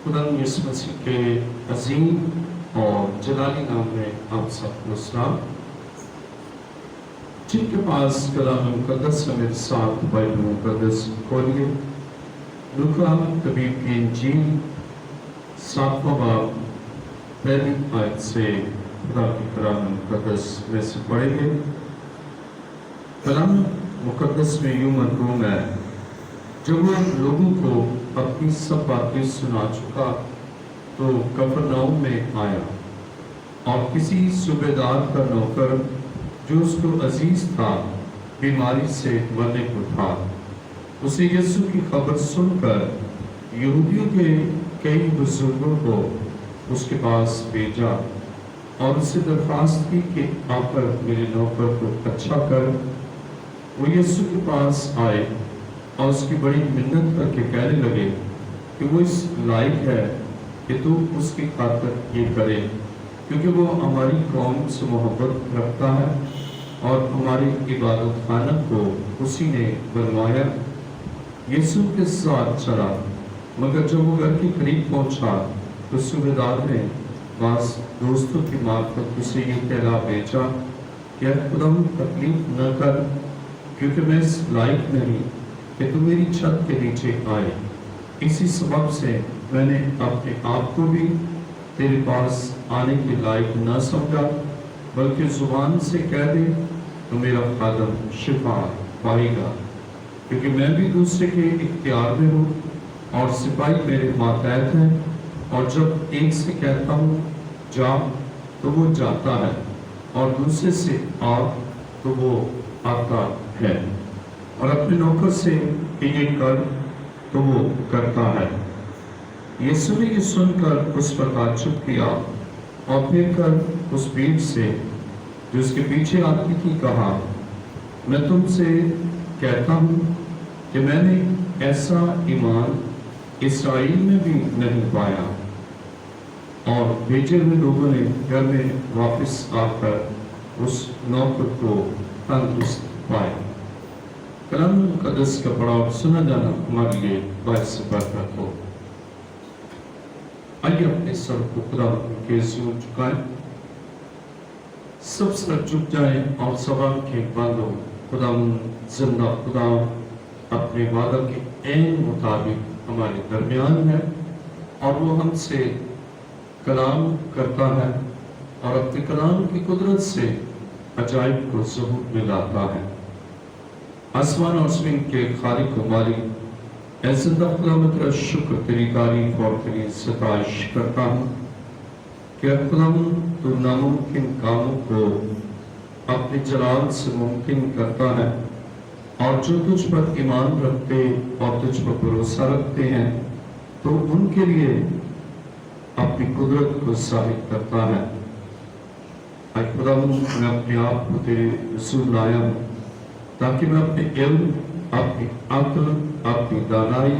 खुदा यीशु मसीह के अजीम और जलाली नाम में आप सबको सलाम। जिनके पास कलाम मुकद्दस है मेरे साथ बाइबल मुकद्दस खोलिए। लूका नबी की इंजील 7वां बाब पहली आयत से खुदा की कलाम मुकद्दस में से पढ़ेंगे। कलाम मुकद्दस में यूं मरकूम है, जब वो लोगों को अपनी सब बातें सुना चुका तो कफरनहूम में आया और किसी सूबेदार का नौकर जो उसको अजीज था बीमारी से मरने को था, उसे यीशु की खबर सुनकर यहूदियों के कई बुजुर्गों को उसके पास भेजा और उससे दरख्वास्त की कि आकर मेरे नौकर को अच्छा कर। वो यीशु के पास आए और उसकी बड़ी मिन्नत करके कहने लगे कि वो इस लायक है कि तू उसकी खातिर ये करे, क्योंकि वो हमारी कौम से मोहब्बत रखता है और हमारी इबादत खाना को उसी ने बनवाया। यीशु के साथ चला, मगर जब वो घर के करीब पहुंचा तो सूबेदार ने बास दोस्तों की मार्फत उसे ये कहला भेजा कि खुदम तकलीफ न कर, क्योंकि मैं इस लायक नहीं कि तू मेरी छत के नीचे आए। इसी सबब से मैंने अपने आप को भी तेरे पास आने के लायक न समझा, बल्कि जुबान से कह दे तो मेरा खादम शिफा पाएगा, क्योंकि मैं भी दूसरे के इख्तियार में हूँ और सिपाही मेरे मातहत हैं, और जब एक से कहता हूँ जा तो वो जाता है और दूसरे से आ तो वो आता है, और अपने नौकर से ये कर तो वो करता है। यीशु ने ये सुनकर उस पर ताज्जुब किया और फिर कर उस भीड़ से जो उसके पीछे आती थी कहा, मैं तुमसे कहता हूँ कि मैंने ऐसा ईमान इस्राएल में भी नहीं पाया। और भेजे हुए लोगों ने घर में वापस आकर उस नौकर को तंदुरुस्त पाया। कलाम मुकद्दस का पढ़ाव सुना जाना हमारे लिए बाइस बरकत हो। आइए अपने सर को खुदा के ज़रूर झुकाएं, सब सर झुक जाएं और सवाल के बंद हो। खुदा जिंदा खुदा अपने वादा के ऐन मुताबिक हमारे दरमियान है और वो हमसे कलाम करता है और अपने कलाम की कुदरत से अजायब को ज़हूर में लाता है। आसमान और ज़मीन के खालिक व मालिक, ऐ ज़िंदा खुदा मैं तेरा शुक्र, तेरी तारीफ और तेरी सताइश करता हूँ कि खुदा तू नामुमकिन कामों को अपने जलाल से मुमकिन करता है, और जो तुझ पर ईमान रखते और तुझ पर भरोसा रखते हैं तो उनके लिए अपनी कुदरत को साबित करता है। आज खुदा मैं अपने आप को तेरे रसूल लाया हूँ ताकि मैं अपने इल्म, अपनी अक्ल, अपनी दानाई,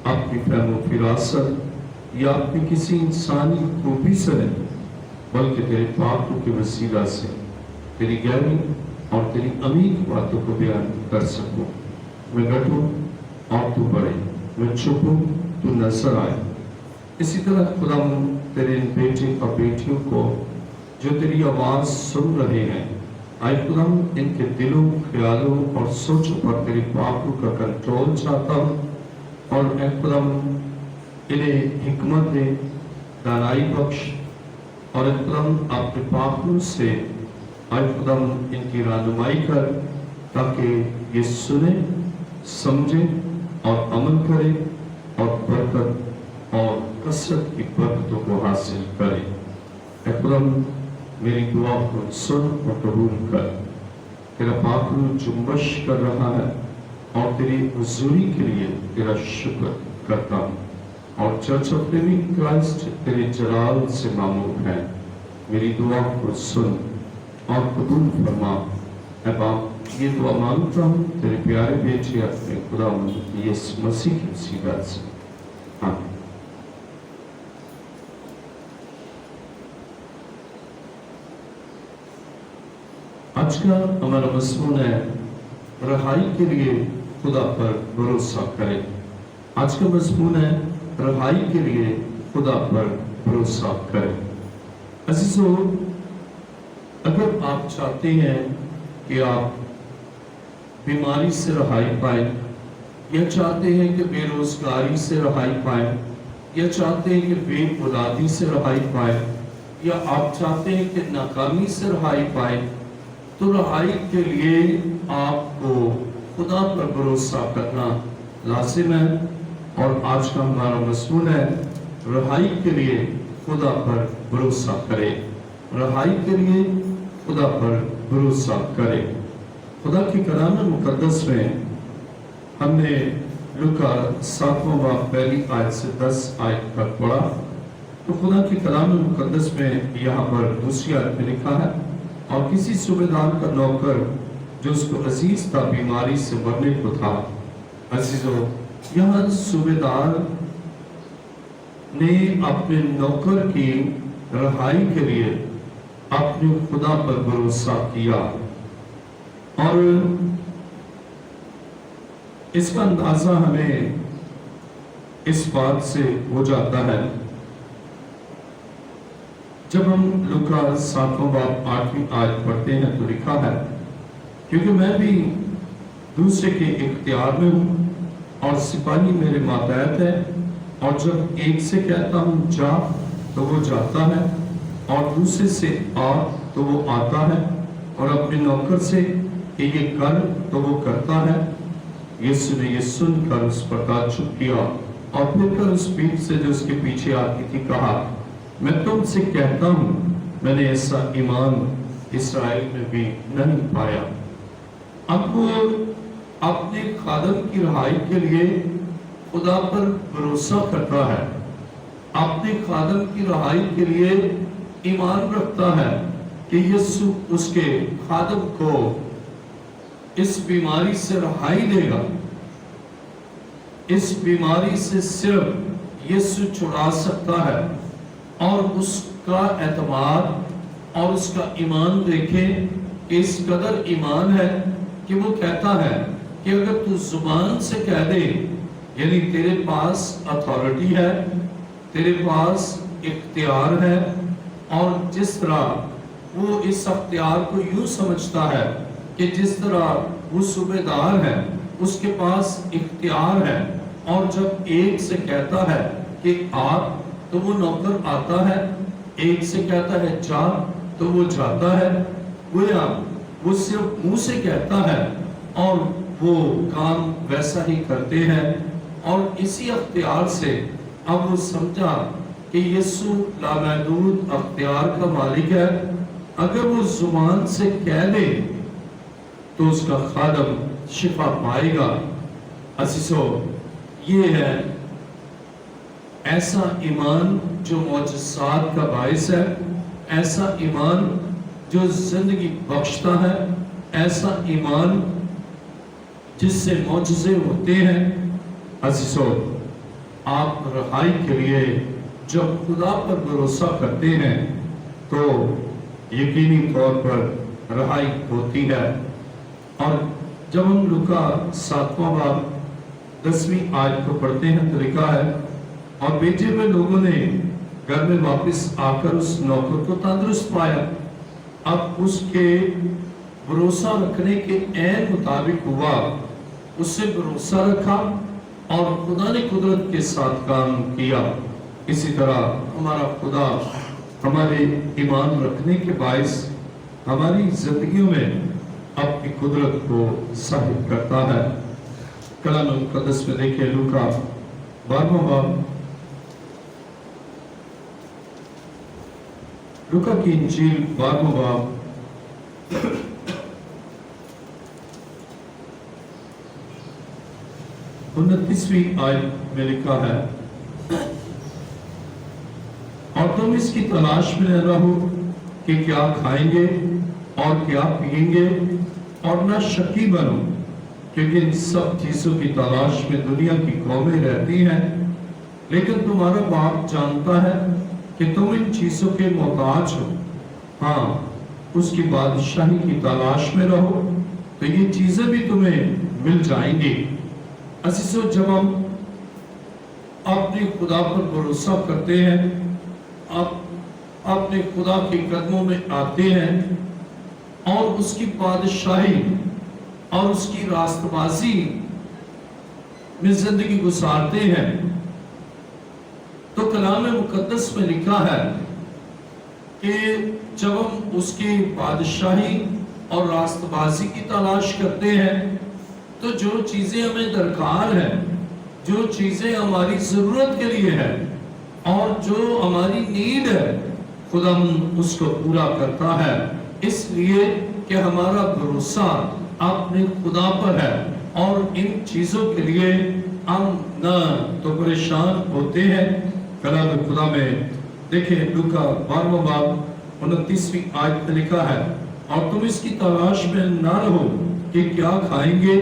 अपनी फहम फिरासत या अपनी किसी इंसानी खूबी से नहीं, बल्कि तेरे पापों के वसीला से तेरी गहरी और तेरी अमीर बातों को बयान कर सकूं। मैं घटूं और तू बढ़े, मैं छुपूं तू नजर आए। इसी तरह खुदा तेरे इन बेटे और बेटियों को जो तेरी आवाज़ सुन रहे हैं, आए खुदा इनके दिलों, ख्यालों और सोचों पर तेरे पापों का कंट्रोल चाहता हूँ, और ऐ खुदा इन्हें हिकमत दे, दानाई बख्श, और खुदा अपने पापों से आए खुदा इनकी रहनुमाई कर, ताकि ये सुने, समझे और अमल करे और बरकत और कसरत की बरकतों को हासिल करे। ऐ खुदा मेरी दुआ को सुन और कबूल कर। तेरा पाक रूह जुम्बश कर रहा है और तेरी हुजूरी के लिए तेरा शुक्र करता हूँ, और चर्च ऑफ लिविंग क्राइस्ट तेरे जलाल से मामूर है। मेरी दुआ को सुन और कबूल फरमा। ऐ बाप, ये दुआ मांगता हूँ तेरे प्यारे बेटे अपने खुदा यीशु मसीह की वसीला से, आमीन। आज का हमारा मज़मून है रहाई के लिए खुदा पर भरोसा करें। आज का मज़मून है رہائی کے لیے خدا پر بھروسہ کریں۔ عزیزو، اگر آپ چاہتے ہیں کہ آپ بیماری سے رہائی پائیں، یا چاہتے ہیں کہ بے روزگاری سے رہائی پائیں، یا چاہتے ہیں کہ بے اولادی سے رہائی پائیں، یا آپ چاہتے ہیں کہ ناکامی سے رہائی پائیں، تو رہائی کے لیے آپ کو خدا پر بھروسہ کرنا لازم ہے۔ اور آج کا ہمارا مضمون ہے رہائی کے لیے خدا پر بھروسہ کرے، رہائی کے لیے خدا پر بھروسہ کرے۔ خدا کی کلام مقدس میں ہم نے لوکا 7واں باب پہلی آیت سے 10 آیت تک پڑھا، تو خدا کی کلام مقدس میں یہاں پر دوسری آیت میں لکھا ہے، اور کسی صوبے دار کا نوکر جو اس کو عزیز تھا بیماری سے مرنے کو تھا۔ عزیزو، یہاں صوبے دار نے اپنے نوکر کی رہائی کے لیے اپنے خدا پر بھروسہ کیا، اور اس کا اندازہ ہمیں اس بات سے ہو جاتا ہے جب ہم لوکا 7واں باب 8ویں آیت پڑھتے ہیں تو لکھا ہے، کیونکہ میں بھی دوسرے کے اختیار میں ہوں اور سپاہی میرے ماتحت ہے، اور جب ایک سے کہتا ہوں جا تو وہ جاتا ہے، اور دوسرے سے آ تو وہ آتا ہے، اور اپنے نوکر سے کہ یہ کر تو وہ کرتا ہے۔ یسوع نے یہ سن کر اس پر تعجب کیا، اور پھر کر اس بھیڑ سے جو اس کے پیچھے آتی تھی کہا، میں تم سے کہتا ہوں میں نے ایسا ایمان اسرائیل میں بھی نہیں پایا۔ اب وہ اپنے خادم کی رہائی کے لیے خدا پر بھروسہ کرتا ہے، اپنے خادم کی رہائی کے لیے ایمان رکھتا ہے کہ یسوع اس کے خادم کو اس بیماری سے رہائی دے گا۔ اس بیماری سے صرف یسوع چھڑا سکتا ہے، اور اس کا اعتماد اور اس کا ایمان دیکھیں کہ اس قدر ایمان ہے کہ وہ کہتا ہے کہ اگر تو زبان سے کہہ دے، یعنی تیرے پاس اتھارٹی ہے، تیرے پاس اختیار ہے، اور جس طرح وہ اس اختیار کو یوں سمجھتا ہے کہ جس طرح وہ صوبے دار ہے اس کے پاس اختیار ہے، اور جب ایک سے کہتا ہے کہ آ تو وہ نوکر آتا ہے، ایک سے کہتا ہے جا تو وہ جاتا ہے، گویا وہ صرف منہ سے کہتا ہے اور وہ کام ویسا ہی کرتے ہیں۔ اور اسی اختیار سے اب وہ سمجھا کہ یسوع لامحدود اختیار کا مالک ہے، اگر وہ زبان سے کہہ دے تو اس کا خادم شفا پائے گا۔ عزیزو، یہ ہے ایسا ایمان جو معجزات کا باعث ہے، ایسا ایمان جو زندگی بخشتا ہے، ایسا ایمان جس سے معجزے ہوتے ہیں۔ عزیزو، آپ رہائی کے لیے جب خدا پر بھروسہ کرتے ہیں تو یقینی طور پر رہائی ہوتی ہے۔ اور جب ہم لوکا 7واں باب 10ویں آیت کو پڑھتے ہیں تو لکھا ہے، اور بھیجے ہوئے لوگوں نے گھر میں واپس آ کر اس نوکر کو تندرست پایا۔ اب اس کے بھروسہ رکھنے کے عین مطابق ہوا، اس سے بھروسہ رکھا اور خدا نے قدرت کے ساتھ کام کیا۔ اسی طرح ہمارا خدا ہمارے ایمان رکھنے کے باعث ہماری زندگیوں میں اپنی قدرت کو ثابت کرتا ہے۔ کلام مقدس میں دیکھیں لوکا 12واں باب، لوکا کی انجیل 12واں باب 29ویں آیت میں لکھا ہے، اور تم اس کی تلاش میں نہ رہو کہ کیا کھائیں گے اور کیا پئیں گے، اور نہ شکی بنو، کیونکہ ان سب چیزوں کی تلاش میں دنیا کی قومیں رہتی ہیں، لیکن تمہارا باپ جانتا ہے کہ تم ان چیزوں کے محتاج ہو۔ ہاں، اس کی بادشاہی کی تلاش میں رہو تو یہ چیزیں بھی تمہیں مل جائیں گی۔ عزیزو، جب ہم अपने खुदा पर भरोसा करते हैं, आप अपने खुदा के कदमों में आते हैं और उसकी बादशाही और उसकी रास्तबाजी में जिंदगी गुजारते हैं, तो कलाम मुकद्दस में लिखा है कि जब हम उसकी बादशाही और रास्तबाजी की तलाश करते हैं, तो जो चीजें हमें दरकार है, जो चीजें हमारी जरूरत के लिए है और जो हमारी नीड है, खुदा उसको पूरा करता है। इसलिए कि हमारा भरोसा अपने खुदा पर है और इन चीजों के लिए हम न तो परेशान होते हैं। कलाम खुदा में देखिए लूका 12वां बाब 29वीं आयत में लिखा है, और तुम इसकी तलाश में ना रहो कि क्या खाएंगे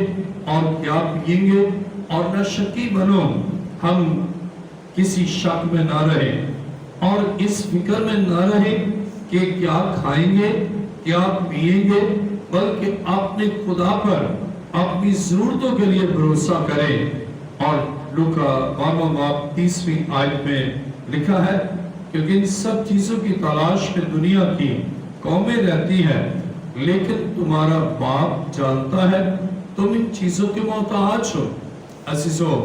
और क्या पिएंगे, और न शकी बनो, हम किसी शक में ना रहे और इस फिक्र में ना रहे कि क्या खाएंगे क्या पिएंगे, बल्कि अपने खुदा पर अपनी जरूरतों के लिए भरोसा करें। और लूका 12वां बाब 30वीं आयत में लिखा है, क्योंकि इन सब चीजों की तलाश में दुनिया की कौमें रहती है, लेकिन तुम्हारा बाप जानता है तुम इन चीजों के मोहताज हो। अजीजों,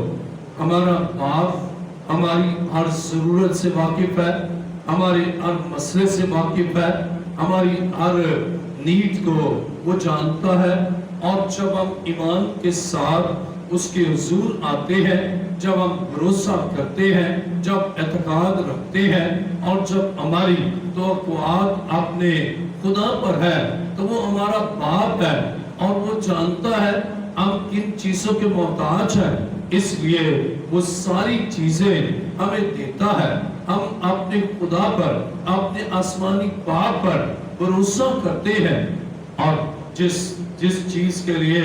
हमारा बाप हमारी हर जरूरत से वाकिफ है, हमारे हर मसले से वाकिफ है, हमारी हर नीड को वो जानता है। और जब हम ईमान के साथ उसके हुजूर आते हैं, जब हम भरोसा करते हैं, जब एतकाद रखते हैं और जब हमारी तवक्कुआत अपने खुदा पर है, तो वो हमारा बाप है और वो जानता है हम किन चीजों के मोहताज हैं, इसलिए वो सारी चीजें हमें देता है। हम अपने खुदा पर, अपने आसमानी बाप पर भरोसा करते हैं और जिस चीज के लिए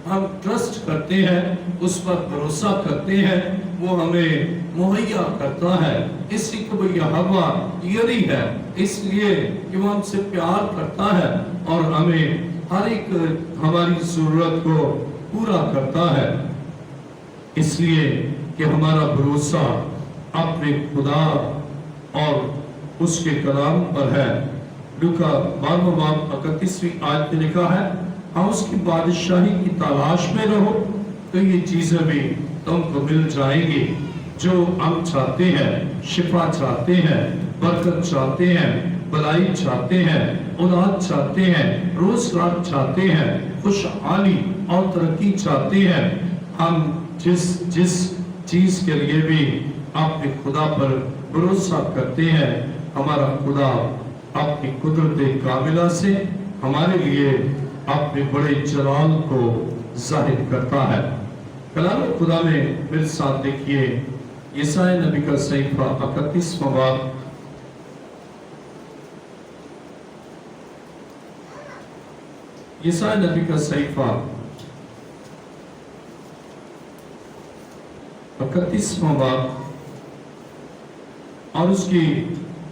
हम ट्रस्ट करते हैं, उस पर भरोसा करते हैं, वो हमें मुहैया करता है। इसी को यहोवा यरी है, इसलिए कि वो हमसे प्यार करता है और हमें हर एक हमारी जरूरत को पूरा करता है। इसलिए कि हमारा भरोसा अपने खुदा और उसके कलाम पर है। लूका 12वां बाब 31वीं आयत में लिखा है, हाँ उसकी बादशाही की तलाश में रहो तो ये चीजें भी तुमको मिल जाएंगी जो हम चाहते हैं। शिफा चाहते हैं, बरकत चाहते हैं, भलाई चाहते हैं, औलाद चाहते हैं, रोजगार चाहते हैं, खुशहाली और तरक्की चाहते हैं। हम जिस चीज के लिए भी अपने खुदा पर भरोसा करते हैं, हमारा खुदा अपनी कुदरत कामिला से हमारे लिए अपने बड़े जलाल को जाहिर करता है। कलाम खुदा में मेरे साथ देखिए यशायाह नबी का सहीफा 31वां बाब, यशायाह नबी का सहीफा 31वां बाब और उसकी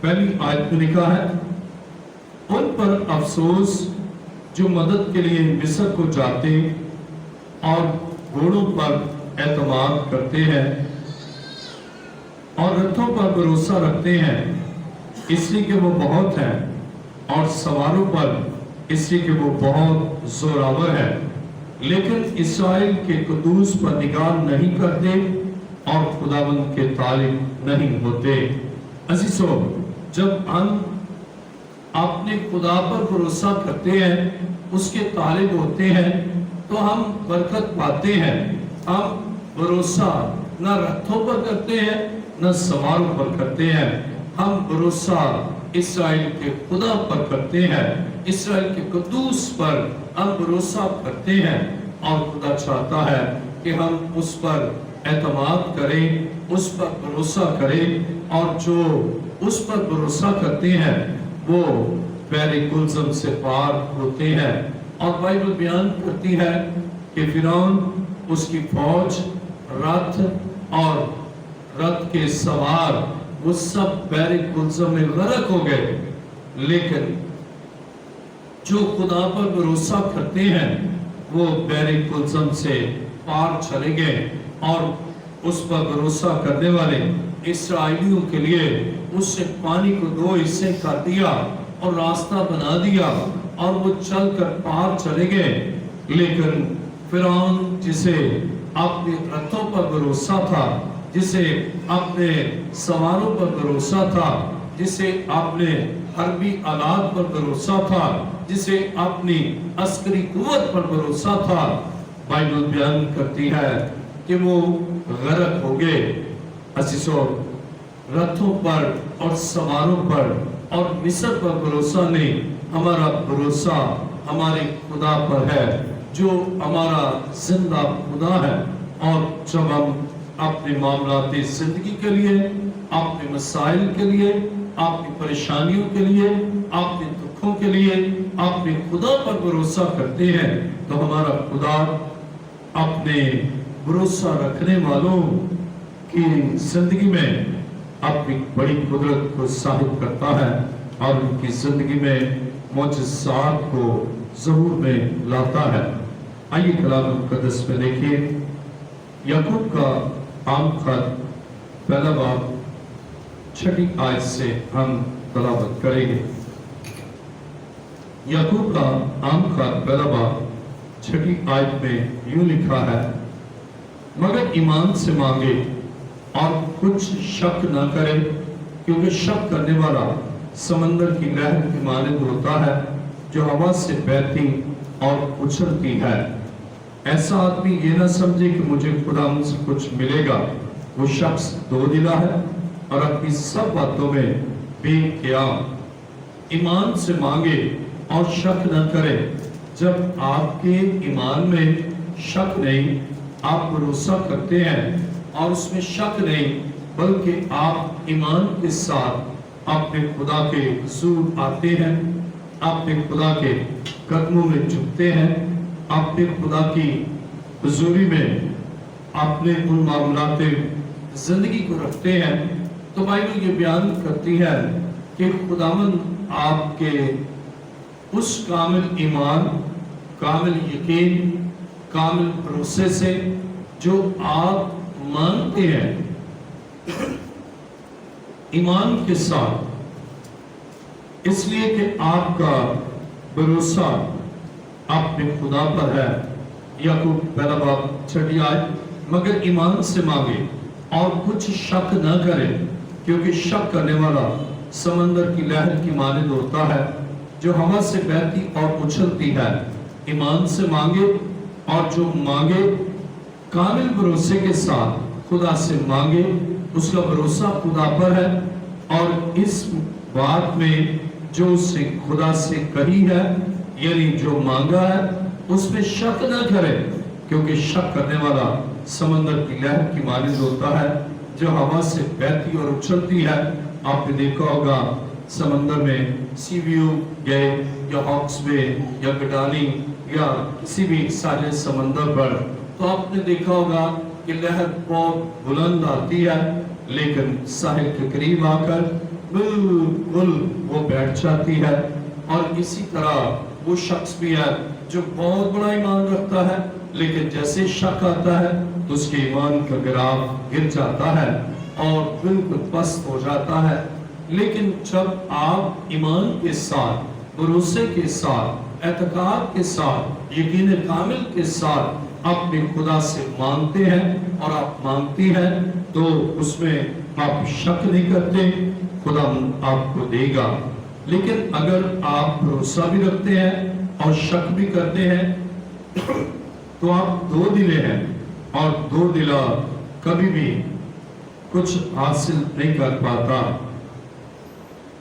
पहली आयत में लिखा है, उन पर अफसोस जो मदद के लिए मिस्र को जाते और घोड़ों पर एतमाद करते हैं और रथों पर भरोसा रखते हैं, इसलिए कि वो बहुत हैं, और सवारों पर इसलिए कि वो बहुत जोरावर है, लेकिन इस्राएल के कुदूस पर निगाह नहीं करते और खुदावंद के तालिब नहीं होते। अजीजों, जब हम अपने खुदा पर भरोसा करते हैं, उसके तालिब होते हैं, तो हम बरकत पाते हैं। हम भरोसा न रथों पर करते हैं न सवारों पर करते हैं, हम भरोसा इस्राएल के खुदा पर करते हैं, इस्राएल के कुदूस पर हम भरोसा करते हैं। और खुदा चाहता है कि हम उस पर एतमाद करें, उस पर भरोसा करें, और जो उस पर भरोसा करते हैं वो पैरे गुलजम से पार होते हैं। और बाइबल बयान करती है कि फिरौन, उसकी फौज, रथ और रथ के सवार वो सब पैरे गुलजम में गर्क हो गए, लेकिन जो खुदा पर भरोसा करते हैं वो पैरे गुलजम से पार चले गए और उस पर भरोसा करने वाले इसराइलियों के लिए उसने पानी को 2 हिस्से कर दिया और रास्ता बना दिया और वो चलकर पार चले गए। लेकिन फिरौन जिसे अपने रथों पर भरोसा था, जिसे अपने सवारों पर भरोसा था, जिसे अपने हरबी आलात पर भरोसा था, जिसे अपनी अस्करी कुव्वत पर भरोसा था, बाइबल बयान करती है कि वो गरक हो गए। अजीजों, रथों पर और सवारों पर और मिस्र पर भरोसा नहीं, हमारा भरोसा हमारे खुदा पर है, जो हमारा जिंदा खुदा है। और जब हम अपने मामलाती जिंदगी के लिए, अपने मसाइल के लिए, अपनी परेशानियों के लिए, अपने दुखों के लिए अपने खुदा पर भरोसा करते हैं, तो हमारा खुदा अपने भरोसा रखने वालों की जिंदगी में अपनी बड़ी कुदरत को साबित करता है और उनकी जिंदगी में मौजज़ात को ज़हूर में लाता है। आइए कलाम मुक़द्दस में देखिए, याकूब का आम खत पहला बाब 6 आयत से हम तलावत करेंगे। याकूब का आम खत पहला बाब 6 आयत में यूं लिखा है, मगर ईमान से मांगे और कुछ शक न करे, क्योंकि शक करने वाला समंदर की लहर की मानंद होता है, जो हवा से बहती और उछलती है। ऐसा आदमी ये ना समझे कि मुझे खुदा मुझसे कुछ मिलेगा। वो शख्स दो दिला है और अपनी सब बातों में बेक़ियाम। ईमान से मांगे और शक न करे। जब आपके ईमान में शक नहीं, आप भरोसा करते हैं और उसमें शक नहीं, बल्कि आप ईमान के साथ अपने खुदा के हुजूर आते हैं, अपने खुदा के कदमों में झुकते हैं, अपने खुदा की हुजूरी में अपने उन मामलाते जिंदगी को रखते हैं, तो बाइबल ये बयान करती है कि खुदावंद आपके उस कामिल ईमान, कामिल यकीन, कामिल भरोसे से जो आप मानते हैं, ईमान के साथ, इसलिए कि आपका भरोसा अपने खुदा पर है। याकूब पहला बाब 6 आयत, मगर ईमान से मांगे और कुछ शक न करे, क्योंकि शक करने वाला समंदर की लहर की मानंद होता है, जो हवा से बहती और उछलती है। ईमान से मांगे, और जो मांगे कामिल भरोसे के साथ खुदा से मांगे, उसका भरोसा खुदा पर है और इस बात में जो उसने खुदा से कही है, यानी जो मांगा है, उसमें शक न करे, क्योंकि शक करने वाला समंदर की लहर की मानंद होता है, जो हवा से बहती और उछलती है। आपने देखा होगा समंदर में सीवियो गए या हॉक्स बे या गडानी या किसी भी सारे समंदर पर, तो आपने देखा होगा कि लहर बहुत बुलंद आती है, लेकिन साहिल के करीब आकर बिल्कुल वो बैठ जाती है। और इसी तरह वो शख्स भी है जो बहुत बड़ा ईमान रखता है, लेकिन जैसे शक आता है तो उसके ईमान का ग्राफ गिर जाता है और बिल्कुल पस्त हो जाता है। लेकिन जब आप ईमान के साथ, भरोसे के साथ, एतकाद के साथ, यकीन कामिल के साथ अपने खुदा से मांगते हैं और आप मांगती हैं, तो उसमें आप शक नहीं करते, खुदा आपको देगा। लेकिन अगर आप भरोसा भी रखते हैं और शक भी करते हैं, तो आप दो दिले हैं और दो दिला कभी भी कुछ हासिल नहीं कर पाता।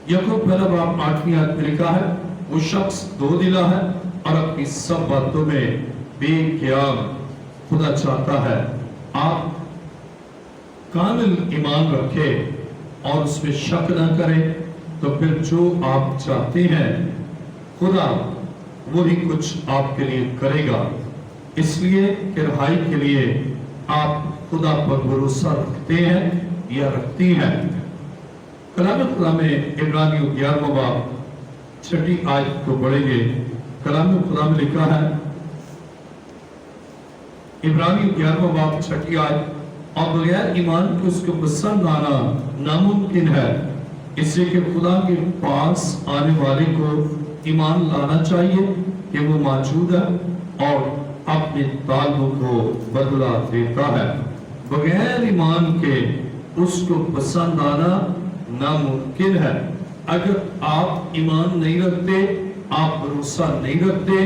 याकूब पहला बाब 8वीं आयत में लिखा है, वो शख्स दो दिला है और अपनी सब बातों में बेक़ियाम। खुदा चाहता है आप कामिल ईमान रखें और उसमें शक न करें, तो फिर जो आप चाहते हैं खुदा वही कुछ आपके लिए करेगा। इसलिए कि रिहाई के लिए आप खुदा पर भरोसा रखते हैं या रखती हैं। कलाम खुदा में इब्रानियों 11वां बाब 6 आयत को पढ़ेंगे। कलाम खुदा में लिखा है, इब्रानियों 11वां बाब 6 आयत, اور بغیر ایمان کے اس کو پسند آنا ناممکن ہے، اس لیے کہ خدا کے پاس آنے والے کو ایمان لانا چاہیے کہ وہ موجود ہے اور اپنے تعلق کو بدلا دیتا ہے۔ بغیر ایمان کے اس کو پسند آنا ناممکن ہے۔ اگر آپ ایمان نہیں رکھتے، آپ بھروسہ نہیں رکھتے،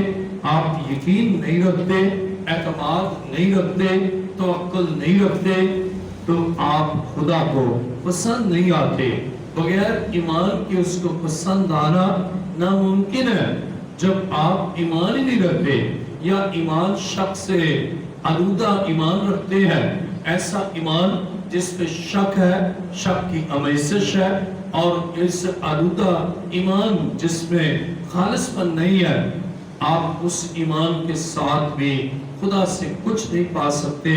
آپ یقین نہیں رکھتے، اعتماد نہیں رکھتے، توکل نہیں رکھتے، تو آپ خدا کو پسند نہیں آتے۔ بغیر ایمان کے اس کو پسند آنا ناممکن ہے۔ جب آپ ایمان ہی نہیں رکھتے یا ایمان شک سے آلودہ ایمان رکھتے ہیں، ایسا ایمان جس پہ شک ہے، شک کی آمیزش ہے، اور اس آلودہ ایمان جس میں خالص پن نہیں ہے، آپ اس ایمان کے ساتھ بھی خدا سے کچھ نہیں پا سکتے۔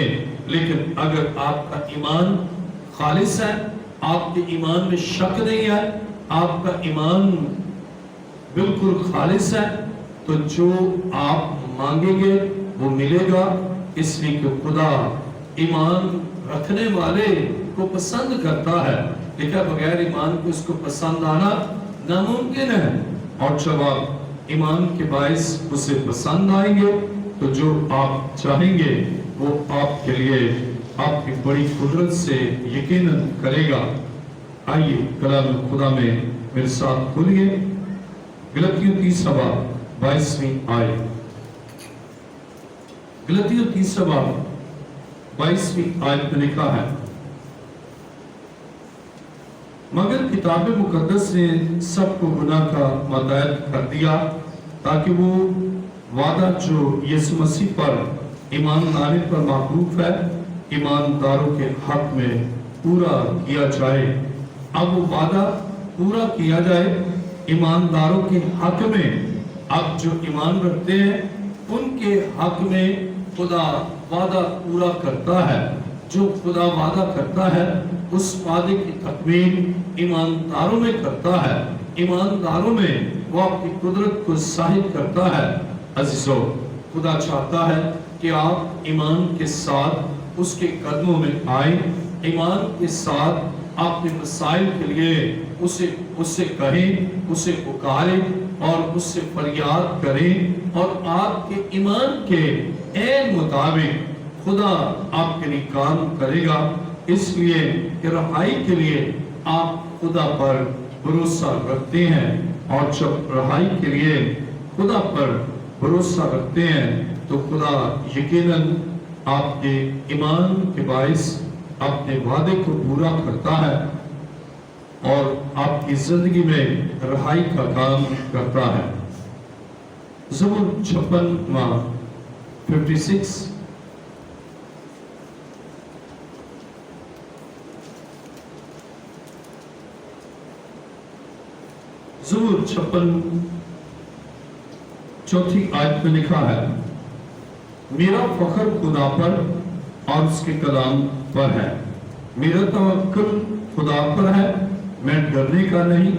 لیکن اگر آپ کا ایمان خالص ہے، آپ کے ایمان میں شک نہیں ہے، آپ کا ایمان بالکل خالص ہے، تو جو آپ مانگیں گے وہ ملے گا، اس لیے کہ خدا ایمان رکھنے والے کو پسند کرتا ہے۔ دیکھا، بغیر ایمان کو اس کو پسند آنا ناممکن ہے، اور جب آپ ایمان کے باعث اسے پسند آئیں گے تو جو آپ چاہیں گے وہ آپ کے لیے آپ کی بڑی قدرت سے یقیناً کرے گا۔ آئیے کلام خدا میں میرے ساتھ کھولیے، غلطیوں 3 باب 22ویں آیت۔ غلطیوں 3 باب 22ویں آیت میں لکھا ہے، مگر کتاب مقدس نے سب کو گناہ کا متعہد کر دیا تاکہ وہ وعدہ جو یسوع مسیح پر ایمان لانے پر موقوف ہے ایمانداروں کے حق میں پورا کیا جائے۔ اب وہ وعدہ پورا کیا جائے ایمانداروں کے حق میں۔ اب جو ایمان رکھتے ہیں ان کے حق میں خدا وعدہ پورا کرتا ہے۔ جو خدا وعدہ کرتا ہے اس وعدے کی تکمیل ایمانداروں میں کرتا ہے، ایمانداروں میں وہ اپنی قدرت کو ظاہر کرتا ہے۔ عزیزو، خدا چاہتا ہے کہ آپ ایمان کے ساتھ اس کے قدموں میں آئیں، ایمان کے ساتھ اپنے مسائل کے لیے اسے کہیں، اسے پکاریں اور اس سے فریاد کریں، اور آپ کے ایمان کے عین مطابق خدا آپ کے لیے کام کرے گا۔ اس لیے کہ رہائی کے لیے آپ خدا پر بھروسہ رکھتے ہیں، اور جب رہائی کے لیے خدا پر بھروسہ رکھتے ہیں تو خدا یقیناً آپ کے ایمان کے باعث اپنے وعدے کو پورا کرتا ہے اور آپ کی زندگی میں رہائی کا کام کرتا ہے۔ زبور 56 زبور 56 چوتھی آیت میں لکھا ہے، میرا فخر خدا پر اور اس کے کلام پر ہے، میرا توکل خدا پر ہے، میں ڈرنے کا نہیں،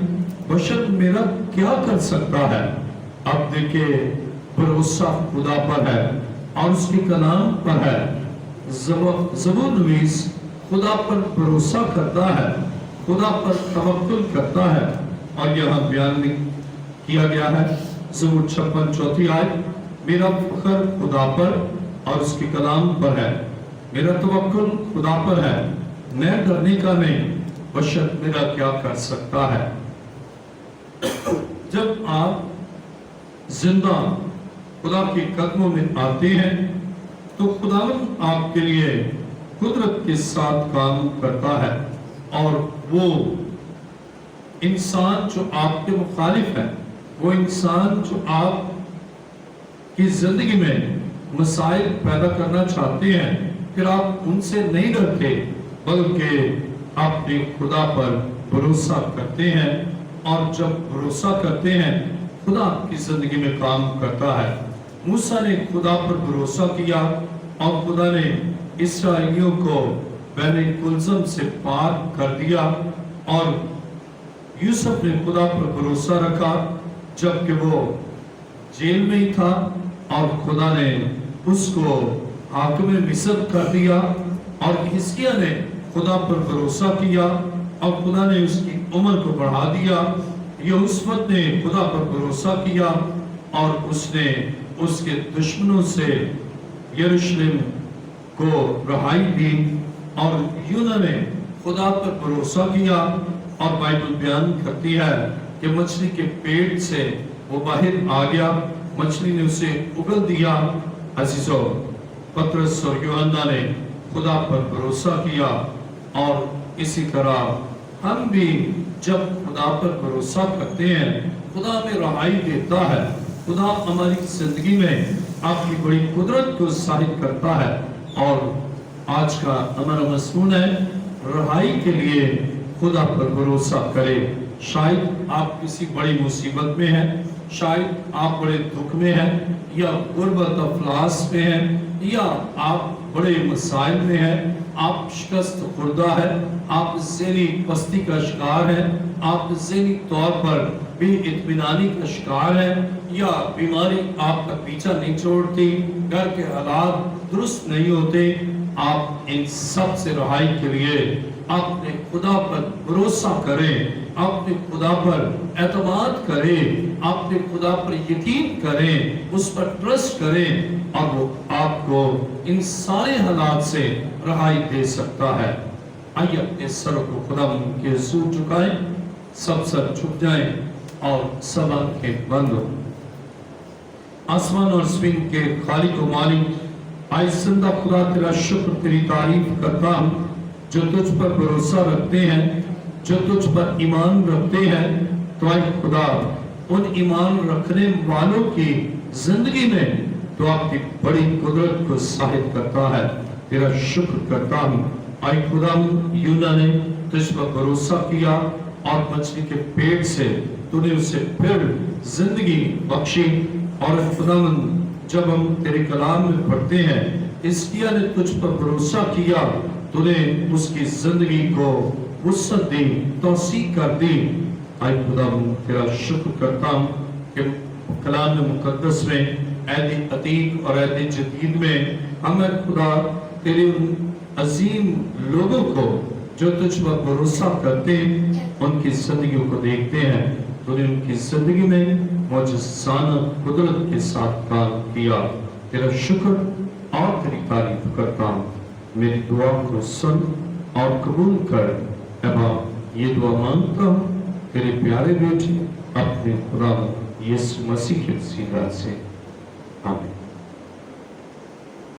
بشر میرا کیا کر سکتا ہے۔ اب دیکھیں، بھروسہ خدا پر ہے اور اس کے کلام پر ہے۔ زبور نویس خدا پر بھروسہ کرتا ہے، خدا پر توکل کرتا ہے، اور یہاں بیان کیا گیا ہے زبور 56 چوتھی آیت، میرا فخر خدا پر اور اس کے کلام پر ہے، میرا توکل خدا پر ہے، میں ڈرنے کا نہیں، بشر میرا کیا کر سکتا ہے۔ جب آپ زندہ خدا کے قدموں میں آتے ہیں تو خداوند آپ کے لیے قدرت کے ساتھ کام کرتا ہے، اور وہ انسان جو آپ کے مخالف ہے، وہ انسان جو آپ کی زندگی میں مسائل پیدا کرنا چاہتے ہیں، پھر آپ ان سے نہیں ڈرتے بلکہ اپنے خدا پر بھروسہ کرتے ہیں، اور جب بھروسہ کرتے ہیں خدا آپ کی زندگی میں کام کرتا ہے۔ موسیٰ نے خدا پر بھروسہ کیا اور خدا نے اسرائیلیوں کو بحر کلزم سے پار کر دیا، اور یوسف نے خدا پر بھروسہ رکھا جبکہ وہ جیل میں ہی تھا، اور خدا نے اس کو حاکم مصر کر دیا، اور حزقیہ نے خدا پر بھروسہ کیا اور خدا نے اس کی عمر کو بڑھا دیا۔ یہوشافط نے خدا پر بھروسہ کیا اور اس نے اس کے دشمنوں سے یروشلم کو رہائی دی۔ اور یونا نے خدا پر بھروسہ کیا، اور بائبل بیان کرتی ہے کہ مچھلی کے پیٹ سے وہ باہر آ گیا، مچھلی نے اسے اگل دیا۔ عزیزو، پترس اور یوحنا نے خدا پر بھروسہ کیا، اور اسی طرح ہم بھی جب خدا پر بھروسہ کرتے ہیں خدا ہمیں رہائی دیتا ہے، خدا ہماری زندگی میں آپ کی بڑی قدرت کو ظاہر کرتا ہے۔ اور آج کا ہمارا مضمون ہے رہائی کے لیے خدا پر بھروسہ کرے۔ شاید آپ کسی بڑی مصیبت میں ہیں، شاید آپ بڑے دکھ میں ہیں، یا غربت افلاس میں ہیں، یا آپ بڑے مسائل میں ہیں، آپ شکست خوردہ ہے، آپ ذہنی پستی کا شکار ہیں، آپ ذہنی طور پر بے اطمینانی کا شکار ہیں، یا بیماری آپ کا پیچھا نہیں چھوڑتی، گھر کے حالات درست نہیں ہوتے۔ آپ ان سب سے رہائی کے لیے اپنے خدا پر بھروسہ کریں، اپنے خدا پر اعتماد کریں، اپنے خدا پر یقین کریں، اس پر ٹرسٹ کریں، اور وہ آپ کو ان سارے حالات سے رہائی دے سکتا ہے۔ آئیے اپنے سروں کو خدا کے حضور جھکائیں، سب سر جھک جائیں اور سب آنکھیں بند ہو۔ آسمان اور زمین کے خالق و مالک، آئے زندہ خدا تیرا شکر تیری تعریف کرتا ہوں، جو تجھ پر بھروسہ رکھتے ہیں، جو تجھ پر ایمان رکھتے ہیں، تو آئے خدا ان ایمان رکھنے والوں کی زندگی میں تو آپ کی بڑی قدرت کو ظاہر کرتا ہے۔ تیرا شکر کرتا ہوں۔ آئے خدا یونا نے تجھ پر بھروسہ کیا اور مچھلی کے پیٹ سے تو نے اسے پھر زندگی بخشی۔ اور خدا جب ہم تیرے کلام میں پڑھتے ہیں حزقیہ نے تجھ پر بھروسہ کیا، تو نے اس کی زندگی کو وسعت دی، توسیع کر دی۔ آئے خدا تیرا شکر کرتا ہوں کہ کلام مقدس میں عہد عتیق اور عہد جدید میں ہمیں خدا تیرے عظیم لوگوں کو جو تجھ پر بھروسہ کرتے ان کی زندگیوں کو دیکھتے ہیں، تو نے ان کی زندگی میں معجزانہ قدرت کے ساتھ کام کیا۔ تیرا شکر اور تیری تعریف کرتا ہوں۔ میری دعا کو سن اور قبول کر۔ اے باپ، یہ دعا مانگتا ہوں تیرے پیارے بیٹے اپنے خدا یسوع مسیح کے وسیلہ سے، آمین۔